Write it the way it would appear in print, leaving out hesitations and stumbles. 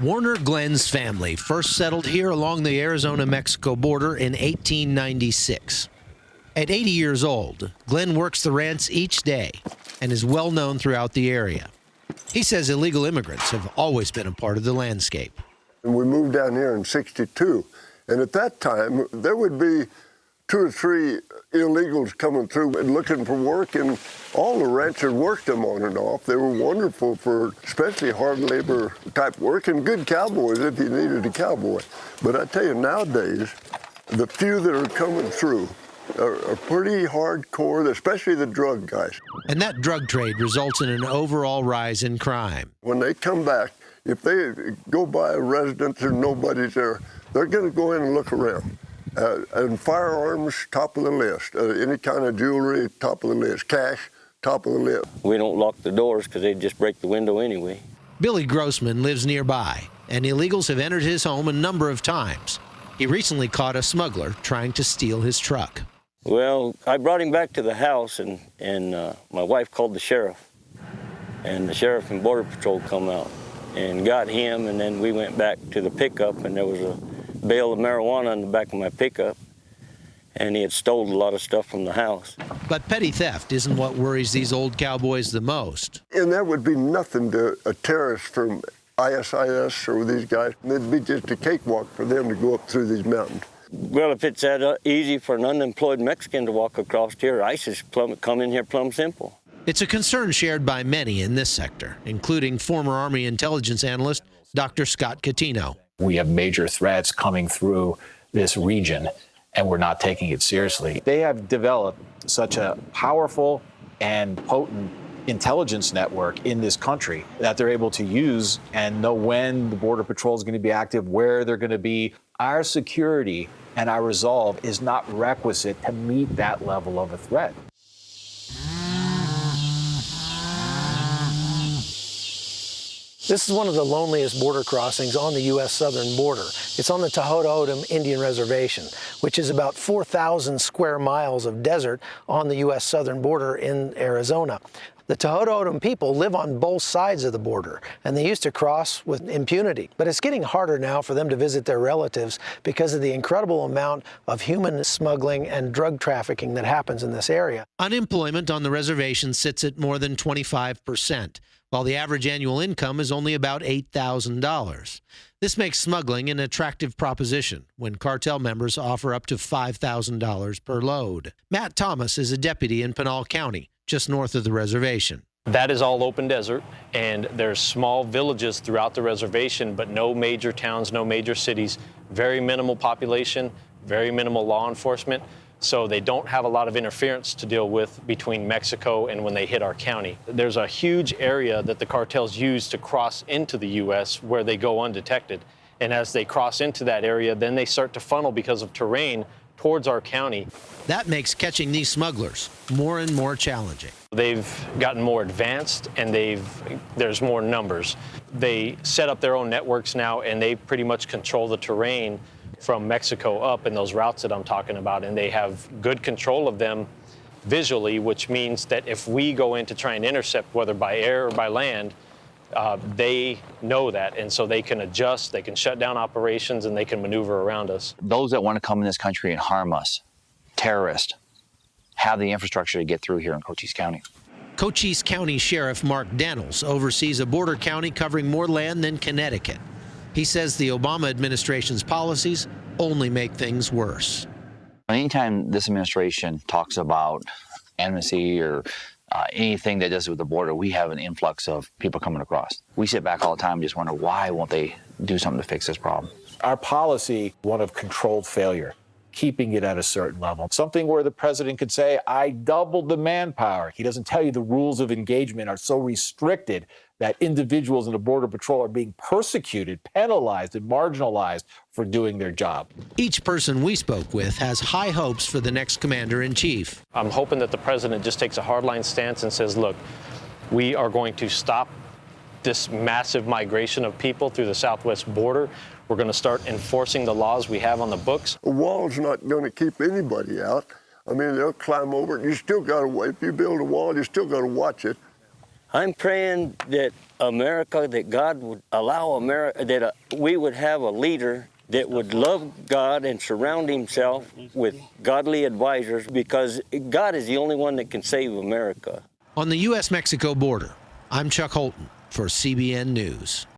Warner Glenn's family first settled here along the Arizona-Mexico border in 1896. At 80 years old, Glenn works the ranch each day and is well known throughout the area. He says illegal immigrants have always been a part of the landscape. And we moved down here in '62, and at that time, there would be 2 or 3 illegals coming through and looking for work, and all the ranchers worked them on and off. They were wonderful for especially hard labor type work and good cowboys if you needed a cowboy. But I tell you, nowadays, the few that are coming through are pretty hardcore, especially the drug guys. And that drug trade results in an overall rise in crime. When they come back, if they go by a residence and nobody's there, they're going to go in and look around. And firearms, top of the list. Any kind of jewelry, top of the list. Cash, top of the list. We don't lock the doors because they'd just break the window anyway. Billy Grossman lives nearby, and illegals have entered his home a number of times. He recently caught a smuggler trying to steal his truck. Well, I brought him back to the house, and my wife called the sheriff. And the sheriff and Border Patrol come out and got him, and then we went back to the pickup, and there was a bale of marijuana in the back of my pickup, and he had stolen a lot of stuff from the house. But petty theft isn't what worries these old cowboys the most. And that would be nothing to a terrorist from ISIS or these guys. It'd be just a cakewalk for them to go up through these mountains. Well, if it's that easy for an unemployed Mexican to walk across here, ISIS come in here plumb simple. It's a concern shared by many in this sector, including former Army intelligence analyst Dr. Scott Catino. We have major threats coming through this region, and we're not taking it seriously. They have developed such a powerful and potent intelligence network in this country that they're able to use and know when the Border Patrol is going to be active, where they're going to be. Our security and our resolve is not requisite to meet that level of a threat. This is one of the loneliest border crossings on the U.S. southern border. It's on the Tohoto Indian Reservation, which is about 4,000 square miles of desert on the U.S. southern border in Arizona. The Tohoto people live on both sides of the border, and they used to cross with impunity. But it's getting harder now for them to visit their relatives because of the incredible amount of human smuggling and drug trafficking that happens in this area. Unemployment on the reservation sits at more than 25%, while the average annual income is only about $8,000. This makes smuggling an attractive proposition when cartel members offer up to $5,000 per load. Matt Thomas is a deputy in Pinal County, just north of the reservation. That is all open desert, and there's small villages throughout the reservation, but no major towns, no major cities, very minimal population, very minimal law enforcement. So they don't have a lot of interference to deal with between Mexico and when they hit our county. There's a huge area that the cartels use to cross into the U.S. where they go undetected. And as they cross into that area, then they start to funnel because of terrain towards our county. That makes catching these smugglers more and more challenging. They've gotten more advanced, and there's more numbers. They set up their own networks now, and they pretty much control the terrain from Mexico up in those routes that I'm talking about, and they have good control of them visually, which means that if we go in to try and intercept, whether by air or by land, they know that, and so they can adjust, they can shut down operations, and they can maneuver around us. Those that want to come in this country and harm us, terrorists, have the infrastructure to get through here in Cochise County. Cochise County Sheriff Mark Daniels oversees a border county covering more land than Connecticut. He says the Obama administration's policies only make things worse. Anytime this administration talks about amnesty or anything that does with the border, we have an influx of people coming across. We sit back all the time and just wonder, why won't they do something to fix this problem? Our policy, one of controlled failure, keeping it at a certain level. Something where the president could say, I doubled the manpower. He doesn't tell you the rules of engagement are so restricted that individuals in the Border Patrol are being persecuted, penalized, and marginalized for doing their job. Each person we spoke with has high hopes for the next commander-in-chief. I'm hoping that the president just takes a hardline stance and says, look, we are going to stop this massive migration of people through the southwest border. We're going to start enforcing the laws we have on the books. A wall's not going to keep anybody out. I mean, they'll climb over it. You still got to, if you build a wall, you still got to watch it. I'm praying that America, that God would allow America, that we would have a leader that would love God and surround himself with godly advisors, because God is the only one that can save America. On the U.S.-Mexico border, I'm Chuck Holton for CBN News.